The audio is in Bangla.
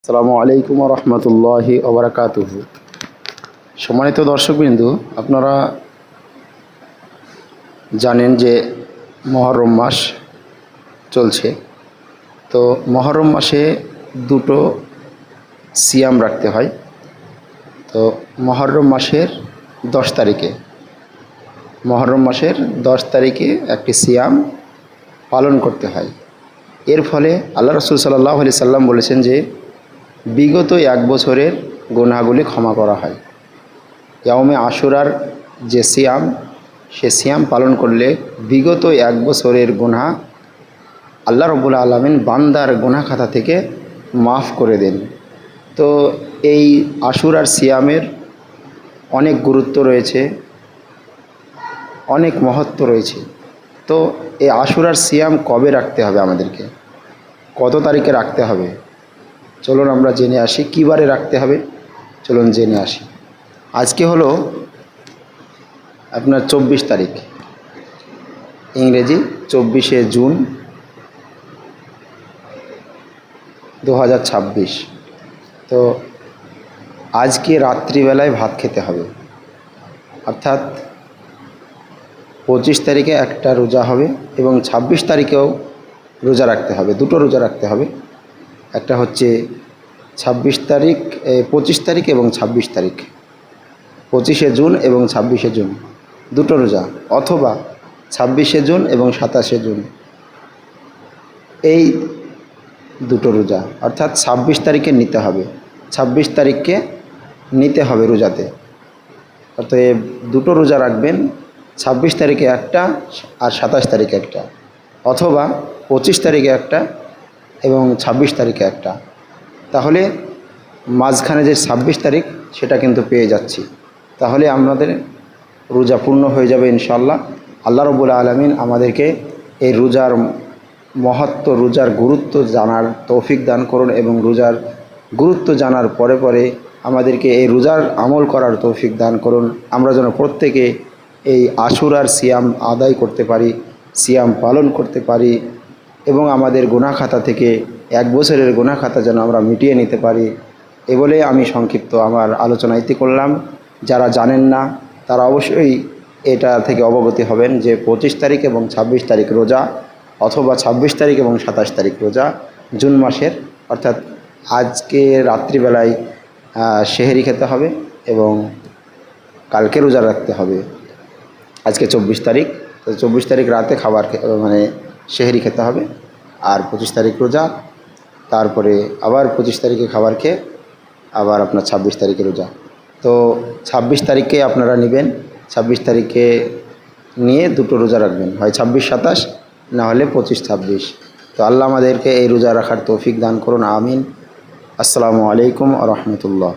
আসসালামু আলাইকুম রহমতুল্লাহি ওবরাকাতুহু। সম্মানিত দর্শকবৃন্দু, আপনারা জানেন যে মহরম মাস চলছে। তো মহরম মাসে দুটো সিয়াম রাখতে হয়। তো মহরম মাসের 10 তারিখে একটি সিয়াম পালন করতে হয়। এর ফলে আল্লাহ রাসূল সাল্লাল্লাহু আলাইহি সাল্লাম বলেছেন যে বিগত 1 বছরের গুনাহগুলি ক্ষমা করা হয়। ইয়াউমে আশুরার যে সিয়াম, সে সিয়াম পালন করলে বিগত 1 বছরের গুনাহ আল্লাহ রাব্বুল আলামিন বান্দার গুনাহ খাতা থেকে মাফ করে দেন। তো এই আশুরার সিয়ামের অনেক গুরুত্ব রয়েছে, অনেক মহত্ব রয়েছে। তো এই আশুরার সিয়াম কবে রাখতে হবে, আমাদেরকে কত তারিখে রাখতে হবে, চলুন আমরা জেনে আসি। কী বারে রাখতে হবে, চলুন জেনে আসি। আজকে হলো আপনার 24 তারিখ, ইংরেজি 24শে জুন 2026। তো আজকে রাত্রিবেলায় ভাত খেতে হবে, অর্থাৎ 25 তারিখে একটা রোজা হবে এবং 26 তারিখেও রোজা রাখতে হবে। দুটো রোজা রাখতে হবে, একটা হচ্ছে 25 তারিখ এবং 26 তারিখ, 25শে জুন এবং 26শে জুন দুটো রোজা, অথবা 26শে জুন এবং 27শে জুন, এই দুটো রোজা। অর্থাৎ 26 তারিখে নিতে হবে, 26 তারিখকে নিতে হবে রোজাতে। অতএব দুটো রোজা রাখবেন, 26 তারিখে একটা আর 27 তারিখে একটা, অথবা 25 তারিখে একটা এবং 26 তারিখে একটা। তাহলে মাঝখানে যে 26 তারিখ, সেটা কিন্তু পেয়ে যাচ্ছি। তাহলে আমাদের রোজা পূর্ণ হয়ে যাবে ইনশাআল্লাহ। আল্লাহ রাব্বুল আলামিন আমাদেরকে এই রোজার মহত্ব, রোজার গুরুত্ব জানার তৌফিক দান করুন এবং রোজার গুরুত্ব জানার পরে পরে আমাদেরকে এই রোজার আমল করার তৌফিক দান করুন। আমরা যেন প্রত্যেকে এই আশুরার সিয়াম আদায় করতে পারি, সিয়াম পালন করতে পারি এবং আমাদের গুনাহ খাতা থেকে 1 বছরের গুনাহ খাতা যেন আমরা মিটিয়ে নিতে পারি। এ বলে আমি সংক্ষিপ্ত আমার আলোচনা ইতি করলাম। যারা জানেন না তারা অবশ্যই এটা থেকে অবগতি হবেন যে 25 তারিখ এবং 26 তারিখ রোজা, অথবা 26 তারিখ এবং 27 তারিখ রোজা জুন মাসের। অর্থাৎ আজকে রাত্রিবেলায় সেহরি খেতে হবে এবং কালকে রোজা রাখতে হবে। আজকে 24 তারিখ, তো 24 তারিখ রাতে খাবার সেহরি খেতে হবে, আর 25 তারিখ রোজা, তারপরে আবার 25 তারিখে খাবার খেয়ে আবার আপনার 26 তারিখে রোজা। তো 26 তারিখে আপনারা নেবেন, 26 তারিখে নিয়ে দুটো রোজা রাখবেন, হয় 26-27, না হলে 25-26। তো আল্লাহ আমাদেরকে এই রোজা রাখার তৌফিক দান করুন, আমিন। আসসালামু আলাইকুম ওয়া রাহমাতুল্লাহ।